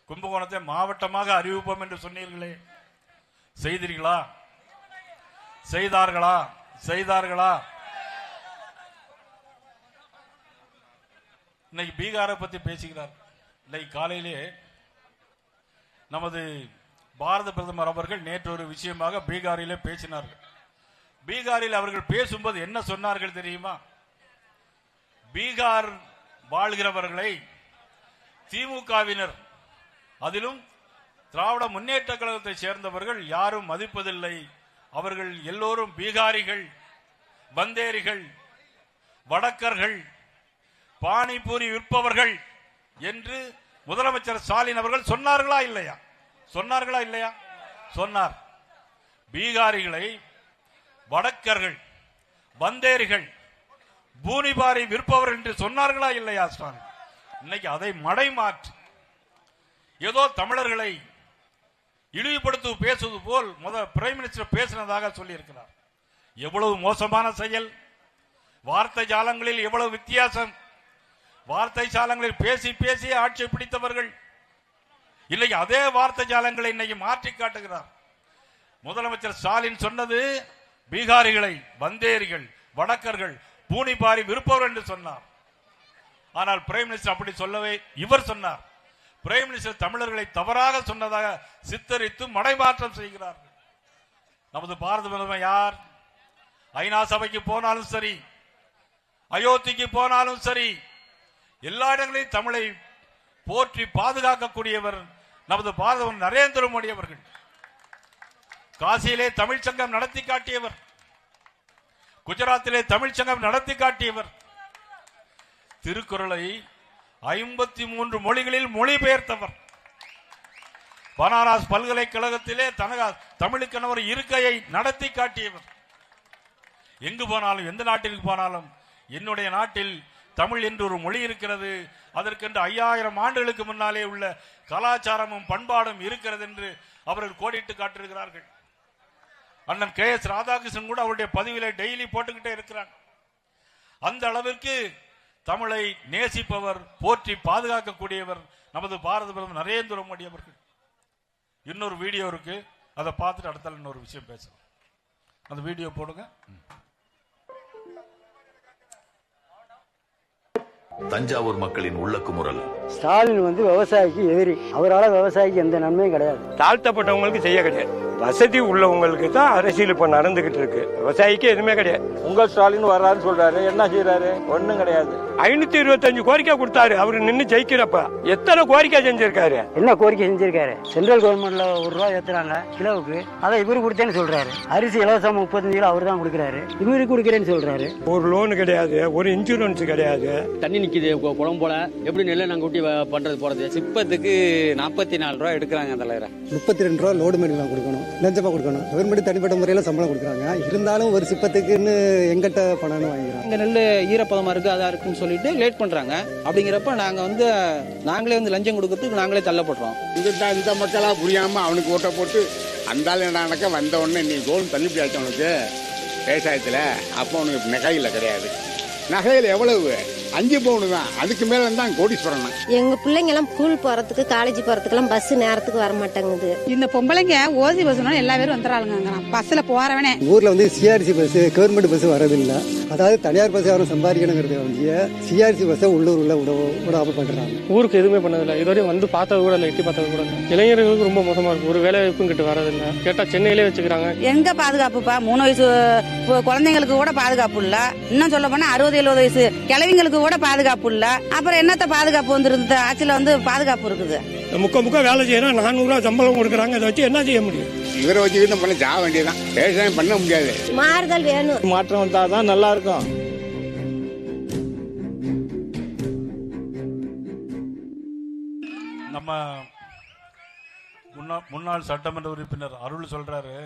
கும்பகோணத்தை மாவட்டமாக அறிவிப்போம் என்று சொன்னீர்களே, செய்தீர்களா? செய்தார்களா? இன்னைக்கு பீகாரை பத்தி பேசுகிறார். இன்னைக்கு காலையிலே நமது பாரத பிரதமர் அவர்கள் நேற்று ஒரு விஷயமாக பீகாரிலே பேசினார்கள். பீகாரில் அவர்கள் பேசும்போது என்ன சொன்னார்கள் தெரியுமா? பீகார் வாழ்கிறவர்களை திமுகவினர், அதிலும் திராவிட முன்னேற்ற கழகத்தை சேர்ந்தவர்கள் யாரும் மதிப்பதில்லை. அவர்கள் எல்லோரும் பீகாரிகள், வந்தேரிகள், வடக்கர்கள், பானிபூரி விற்பவர்கள் என்று முதலமைச்சர் ஸ்டாலின் அவர்கள் சொன்னார்களா இல்லையா? சொன்னார். பீகாரிகளை வடக்கர்கள், வந்தேரிகள், பூனிபாரி விற்பவர்கள் என்று சொன்னார்களா இல்லையா ஸ்டாலின்? இன்னைக்கு அதை மடைமாற்றி ஏதோ தமிழர்களை இழிவுபடுத்தி பேசுவது போல் பிரைம் மினிஸ்டர் பேசினதாக சொல்லி இருக்கிறார். எவ்வளவு மோசமான செயல்! வார்த்தை ஜாலங்களில் எவ்வளவு வித்தியாசம்! வார்த்தை ஜாலங்களில் பேசி பேசி ஆட்சி பிடித்தவர்கள் இன்னைக்கு அதே வார்த்தை ஜாலங்களை இன்னைக்கு மாற்றி காட்டுகிறார். முதலமைச்சர் ஸ்டாலின் சொன்னது பீகாரிகளை, வந்தேரிகள், வடக்கர்கள், பூனிபாரி விற்பவர்கள் என்று சொன்னார். ஆனால் பிரைம் மினிஸ்டர் அப்படி சொல்லவே இவர் சொன்னார். பிரைம் மினிஸ்டர் தமிழர்களை தவறாக சொன்னதாக சித்தரித்து மடைமாற்றம் செய்கிறார்கள். நமது பாரத பிரதமர் யார்? ஐநா சபைக்கு போனாலும் சரி, அயோத்திக்கு போனாலும் சரி, எல்லா இடங்களிலும் தமிழை போற்றி பாதுகாக்கக்கூடியவர் நமது பாரத நரேந்திர மோடி அவர்கள். காசியிலே தமிழ் சங்கம் நடத்தி காட்டியவர், குஜராத்திலே தமிழ் சங்கம் நடத்தி காட்டியவர், திருக்குறளை 53 மொழிகளில் மொழிபெயர்த்தவர், பனாரஸ் பல்கலைக்கழகத்திலே தமிழுக்கென ஒரு இருக்கையை நடத்தி காட்டியவர். எங்கு போனாலும், எந்த நாட்டிற்கு போனாலும், என்னுடைய நாட்டில் தமிழ் என்று ஒரு மொழி இருக்கிறது, அதற்கென்று 5000 ஆண்டுகளுக்கு முன்னாலே உள்ள கலாச்சாரமும் பண்பாடும் இருக்கிறது என்று அவர்கள் கோடிட்டு காட்டியிருக்கிறார்கள். அண்ணன் KS ராதாகிருஷ்ணன் கூட அவருடைய பதிவிலே டெய்லி போட்டுக்கிட்டே இருக்கிறார். அந்த அளவிற்கு தமிழை நேசிப்பவர், போற்றி பாதுகாக்கக்கூடியவர் நமது பாரத பிரதமர் நரேந்திர மோடி அவர்கள். இன்னொரு வீடியோ இருக்கு, அதை பார்த்துட்டு அடுத்த இன்னொரு விஷயம் பேசலாம். அந்த வீடியோ போடுங்க. தஞ்சாவூர் மக்களின் உள்ள குமுறல். ஸ்டாலின் விவசாயிக்கு எதிரி. அவரால் விவசாயிக்கு எந்த நன்மையும் கிடையாது. தாழ்த்தப்பட்டவங்களுக்கு செய்ய கிடையாது. வசதி உள்ளவங்களுக்கு தான் அரசியல் இப்ப நடந்துகிட்டு இருக்கு. விவசாயிக்கு எதுவுமே கிடையாது. உங்கள் ஸ்டாலின் வர்றாருன்னு சொல்றாரு, என்ன செய்யறாரு? ஒண்ணும் கிடையாது. 525 கோரிக்கை கொடுத்தாரு. அவரு நின்று ஜெயிக்கிறப்ப எத்தனை கோரிக்கை செஞ்சிருக்காரு? என்ன கோரிக்கை செஞ்சிருக்காரு? சென்ட்ரல் கவர்மெண்ட்ல ₹1 ஏத்துறாங்க கிலோவுக்கு, அதை இவரு கொடுத்தேன்னு சொல்றாரு. அரிசி இலவசம் 35 கிலோ அவர் தான் கொடுக்குறாரு, இவரு கொடுக்குறேன்னு சொல்றாரு. ஒரு லோன் கிடையாது, ஒரு இன்சூரன்ஸ் கிடையாது. தண்ணி நிக்குது குளம் போல, எப்படி நெல்லை நாங்க ஊட்டி பண்றது போறது? சிப்பத்துக்கு 44 ரூபா எடுக்கிறாங்க. தலைவர 32 ரூபா லோடு மேல கொடுக்கணும், லஞ்சமா கொடுக்கணும். கவர்மெண்ட் தனிப்பட்ட முறையில சம்பளம் கொடுக்குறாங்க. இருந்தாலும் ஒரு சிப்பத்துக்குன்னு எங்கிட்ட பணம்னு வாங்கிக்கிறோம். இங்க நெல் ஈரப்பதமா இருக்கு, அதா இருக்குன்னு சொல்லிட்டு லேட் பண்றாங்க. அப்படிங்கிறப்ப நாங்களே லஞ்சம் கொடுக்கறதுக்கு நாங்களே தள்ளப்படுறோம். இந்த மக்களா புரியாம அவனுக்கு ஓட்ட போட்டு அந்த நடக்க வந்த உடனே நீ கோல் தள்ளுபடி ஆச்சு அவனுக்கு விவசாயத்துல. அப்போ அவனுக்கு நகையில கிடையாது. நகையில எவ்வளவு? 5 பவுன் தான். அதுக்கு மேல தான் கோடீஸ்வரன். எங்க பிள்ளைங்க எல்லாம் ஸ்கூல் போறதுக்கு, காலேஜ் போறதுக்கு எல்லாம் பஸ் நேரத்துக்கு வர மாட்டேங்குது. இந்த பொம்பளைங்க ஓசி பஸ்னா எல்லா பேரும் வந்துறாங்க. பஸ்ல போறவனே ஊர்ல சிஆர்சி பஸ், கவர்மெண்ட் பஸ் வரதில்லை. அதாவது தனியார் பஸ் யாரும் சம்பாதிக்கணுங்கிறது சிஆர்சி பஸ் உள்ளூர்ல விடாம பண்றாங்க. ஊருக்கு எதுவுமே பண்ணதில்லை. இதுவரையும் பார்த்தது கூட இல்லை, எட்டி பார்த்தது கூட இல்லை. இளைஞர்களுக்கு ரொம்ப மோசமா இருக்கு. ஒரு வேலை வாய்ப்பும் கிட்ட வரதில்லை. கேட்டா சென்னையிலே வச்சுக்கிறாங்க. எங்க பாதுகாப்புப்பா? 3 வயசு குழந்தைங்களுக்கு கூட பாதுகாப்பு இல்ல. இன்னும் சொல்ல போனா 60-70 வயசு கிழவிங்களுக்கு கூட பாதுகாப்பு இல்ல. அப்புறம் என்னத்த பாதுகாப்பு வந்துருந்த ஆட்சியில பாதுகாப்பு இருக்குது? முக்க வேலை செய்யறோம், 400 ரூபா சம்பளம் கொடுக்குறாங்க. அதை வச்சு என்ன செய்ய முடியும்? இவரை வச்சுக்கிட்டு நம்ம பண்ண ஜாக வேண்டியதான், விவசாயம் பண்ண முடியாது. மாறுதல் வேணும், மாற்றம் வந்தால் தான் நல்லா இருக்கும். நம்ம முன்னாள் சட்டமன்ற உறுப்பினர் அருள் சொல்றாரு,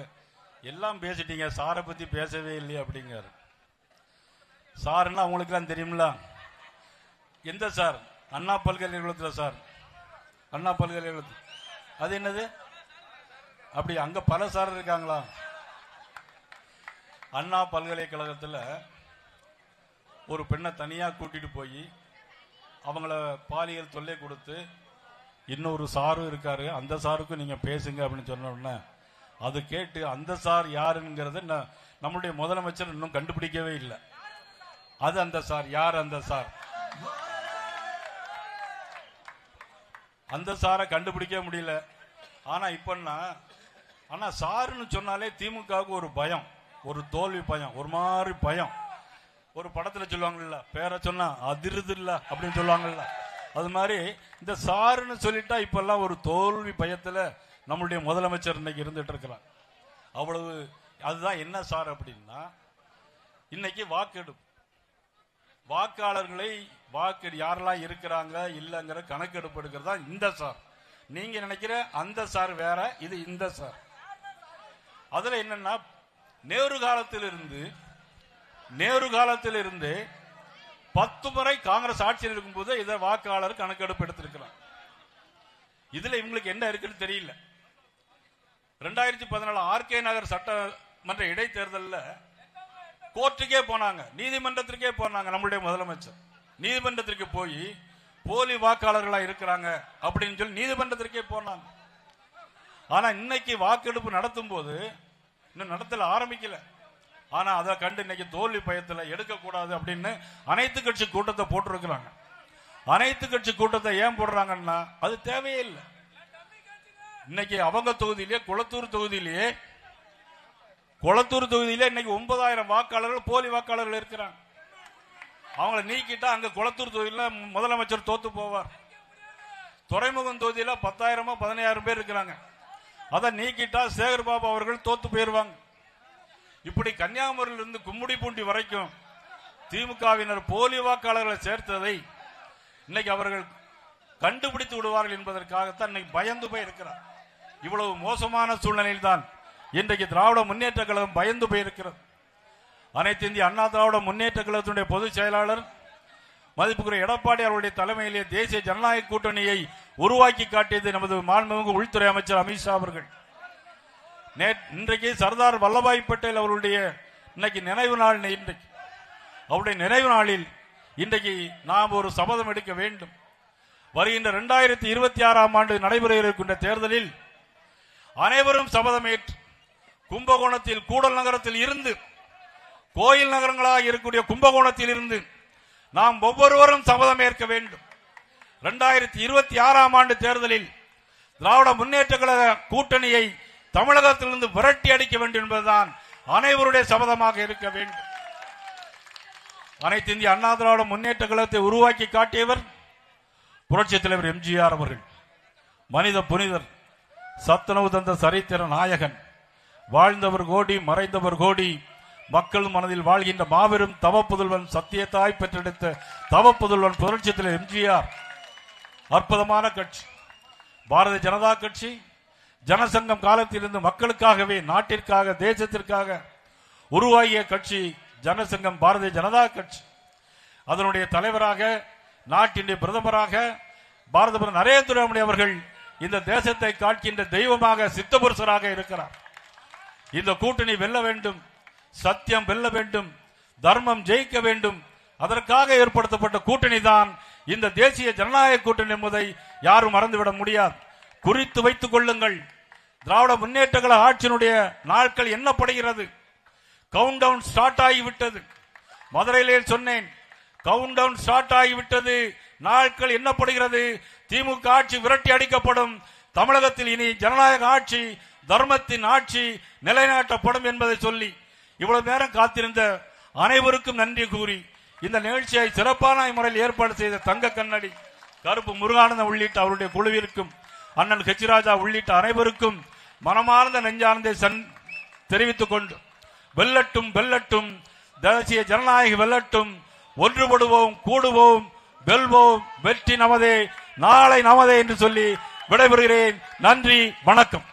எல்லாம் பேசிட்டீங்க, சாரை பத்தி பேசவே இல்லையே அப்படிங்கிறாரு. சாருன்னா அவங்களுக்குலாம் தெரியுமில்ல. எந்த சார்? அண்ணா பல்கலைக்கழகத்தில் சார், அண்ணா பல்கலைக்கழகத்தில். அது என்னது அப்படி? அங்க பல சார் இருக்காங்களா? அண்ணா பல்கலைக்கழகத்தில் ஒரு பெண்ணை தனியா கூட்டிட்டு போய் அவங்கள பாலியல் தொல்லை கொடுத்து இன்னொரு சாரும் இருக்காரு, அந்த சாருக்கும் நீங்க பேசுங்க அப்படின்னு சொன்ன உடனே அது கேட்டு அந்த சார் யாருங்கிறத நம்முடைய முதலமைச்சர் இன்னும் கண்டுபிடிக்கவே இல்லை. அது அந்த சார் யார்? அந்த சார், அந்த சாரை கண்டுபிடிக்க முடியல. ஆனா இப்பன்னா ஆனா சாருன்னு சொன்னாலே திமுகவுக்கு ஒரு பயம், ஒரு தோல்வி பயம், ஒரு மாதிரி பயம். ஒரு படத்துல சொல்லுவாங்கல்ல, பேரை சொன்னா அதிருது இல்ல அப்படின்னு சொல்லுவாங்கல்ல, அது மாதிரி இந்த சாருன்னு சொல்லிட்டா இப்பெல்லாம் ஒரு தோல்வி பயத்துல நம்மளுடைய முதலமைச்சர் இன்னைக்கு இருந்துட்டு இருக்கிறார். அவ்வளவு. அதுதான் என்ன சார் அப்படின்னா, இன்னைக்கு வாக்கெடுப்பு, வாக்காளர்களை யாரெல்லாம் இருக்கிறாங்க இல்லைங்கிற கணக்கெடுப்பு எடுக்கிறதா இந்த சார். நீங்க நினைக்கிற அந்த சார் வேற, இது இந்த சார். அதுல என்னன்னா, நேரு காலத்திலிருந்து 10 முறை காங்கிரஸ் ஆட்சியில் இருக்கும்போது இதை வாக்காளர் கணக்கெடுப்பு எடுத்திருக்கிறார். இதுல இவங்களுக்கு என்ன இருக்குன்னு தெரியல. 2014 ஆர்கே நகர் சட்டமன்ற இடைத்தேர்தலில் கோர்ட்டுக்கே போனாங்க, நீதிமன்றத்திற்கே போனாங்க. நம்முடைய முதலமைச்சர் நீதிமன்றத்திற்கு போய் போலி வாக்காளர்களா இருக்கிறாங்க அப்படின்னு சொல்லி நீதிமன்றத்திற்கே போனாங்க. ஆனா இன்னைக்கு வாக்கெடுப்பு நடத்தும் போது இன்னும் நடத்தல, ஆரம்பிக்கல. ஆனா அதை கண்டு இன்னைக்கு தோல்வி பயத்தில் எடுக்கக்கூடாது அப்படின்னு அனைத்து கட்சி கூட்டத்தை போட்டிருக்கிறாங்க. அனைத்து கட்சி கூட்டத்தை ஏன் போடுறாங்கன்னா அது தேவையே இல்லை. இன்னைக்கு அவங்க தொகுதியிலே குளத்தூர் தொகுதியிலே இன்னைக்கு 9000 வாக்காளர்கள் போலி வாக்காளர்கள் இருக்கிறாங்க. அவங்களை நீக்கிட்டா அங்க குளத்தூர் தொகுதியில் முதலமைச்சர் தோத்து போவார். துறைமுகம் தொகுதியில 10,000 15,000 பேர் இருக்கிறாங்க. அதை நீக்கிட்டா சேகர் பாபு அவர்கள் தோத்து போயிருவாங்க. இப்படி கன்னியாகுமரியிலிருந்து கும்முடிப்பூண்டி வரைக்கும் திமுகவினர் போலி வாக்காளர்களை சேர்த்ததை இன்னைக்கு அவர்கள் கண்டுபிடித்து விடுவார்கள் என்பதற்காகத்தான் இன்னைக்கு பயந்து போய் இருக்கிறார். இவ்வளவு மோசமான சூழ்நிலையில் தான் இன்றைக்கு திராவிட முன்னேற்ற கழகம் பயந்து போயிருக்கிறது. அனைத்து இந்திய அண்ணா திராவிட முன்னேற்ற கழகத்தினுடைய பொதுச் செயலாளர் மதிப்புக்குரிய எடப்பாடி அவருடைய தலைமையிலே தேசிய ஜனநாயக கூட்டணியை உருவாக்கி காட்டியது நமது மாண்புமிகு உள்துறை அமைச்சர் அமித்ஷா அவர்கள். இன்றைக்கு சர்தார் வல்லபாய் பட்டேல் அவருடைய இன்னைக்கு நினைவு நாள். இன்றைக்கு அவருடைய நினைவு நாளில் இன்றைக்கு நாம் ஒரு சபதம் எடுக்க வேண்டும். வருகின்ற 2026ஆம் ஆண்டு நடைபெற இருக்கின்ற தேர்தலில் அனைவரும் சபதம் ஏற்று கும்பகோணத்தில் கூடல் நகரத்தில் இருந்து கோயில் நகரங்களாக இருக்கக்கூடிய கும்பகோணத்தில் இருந்து நாம் ஒவ்வொருவரும் சபதம் ஏற்க வேண்டும். 2026ஆம் ஆண்டு தேர்தலில் திராவிட முன்னேற்ற கழக கூட்டணியை தமிழகத்திலிருந்து விரட்டி அடிக்க வேண்டும் என்பதுதான் அனைவருடைய சபதமாக இருக்க வேண்டும். அனைத்து இந்திய அண்ணா திராவிட முன்னேற்ற கழகத்தை உருவாக்கி காட்டியவர் புரட்சித் தலைவர் எம்ஜிஆர் அவர்கள். மனித புனிதர், சத்துணவு தந்த சரித்திர நாயகன், வாழ்ந்தவர் கோடி மறைந்தவர் கோடி, மக்கள் மனதில் வாழ்கின்ற மாபெரும் தவப்புதல்வன், சத்தியத்தாய் பெற்றெடுத்த தவப்புதல்வன் புரட்சித் தலைவர் எம்ஜிஆர். அற்புதமான கட்சி பாரதிய ஜனதா கட்சி. ஜனசங்கம் காலத்திலிருந்து மக்களுக்காகவே, நாட்டிற்காக, தேசத்திற்காக உருவாகிய கட்சி ஜனசங்கம் பாரதிய ஜனதா கட்சி. அதனுடைய தலைவராக, நாட்டினுடைய பிரதமராக பாரத பிரதமர் நரேந்திர மோடி அவர்கள் இந்த தேசத்தை காக்கின்ற தெய்வமாக, சித்தபுருஷராக இருக்கிறார். இந்த கூட்டணி வெல்ல வேண்டும், சத்தியம் வெல்ல வேண்டும், தர்மம் ஜெயிக்க வேண்டும். அதற்காக ஏற்படுத்தப்பட்ட கூட்டணி தான் இந்த தேசிய ஜனநாயக கூட்டணி என்பதை யாரும் மறந்துவிட முடியாது. குறித்து வைத்துக் கொள்ளுங்கள். திராவிட முன்னேற்ற கழக ஆட்சியினுடைய நாட்கள் எண்ணப்படுகிறது. கவுண்ட் டவுன் ஸ்டார்ட் ஆகிவிட்டது. மதுரையிலே சொன்னேன், கவுண்ட் டவுன் ஸ்டார்ட் ஆகிவிட்டது, நாட்கள் எண்ணப்படுகிறது. திமுக ஆட்சி விரட்டி அடிக்கப்படும். தமிழகத்தில் இனி ஜனநாயக ஆட்சி, தர்மத்தின் ஆட்சி நிலைநாட்டப்படும் என்பதை சொல்லி இவ்வளவு நேரம் காத்திருந்த அனைவருக்கும் நன்றி கூறி இந்த நிகழ்ச்சியை சிறப்பான முறையில் ஏற்பாடு செய்த தங்க கண்ணடி, கருப்பு முருகானந்தம் உள்ளிட்ட அவருடைய குழுவிற்கும், அண்ணன் ஹெச்ராஜா உள்ளிட்ட அனைவருக்கும் மனமார்ந்த நெஞ்சார்ந்த தெரிவித்துக் கொண்டு வெல்லட்டும் வெல்லட்டும் தேசிய ஜனநாயக வெல்லட்டும், ஒன்றுபடுவோம், கூடுவோம், வெல்வோம், வெற்றி நமதே, நாளை நமதே என்று சொல்லி விடைபெறுகிறேன். நன்றி, வணக்கம்.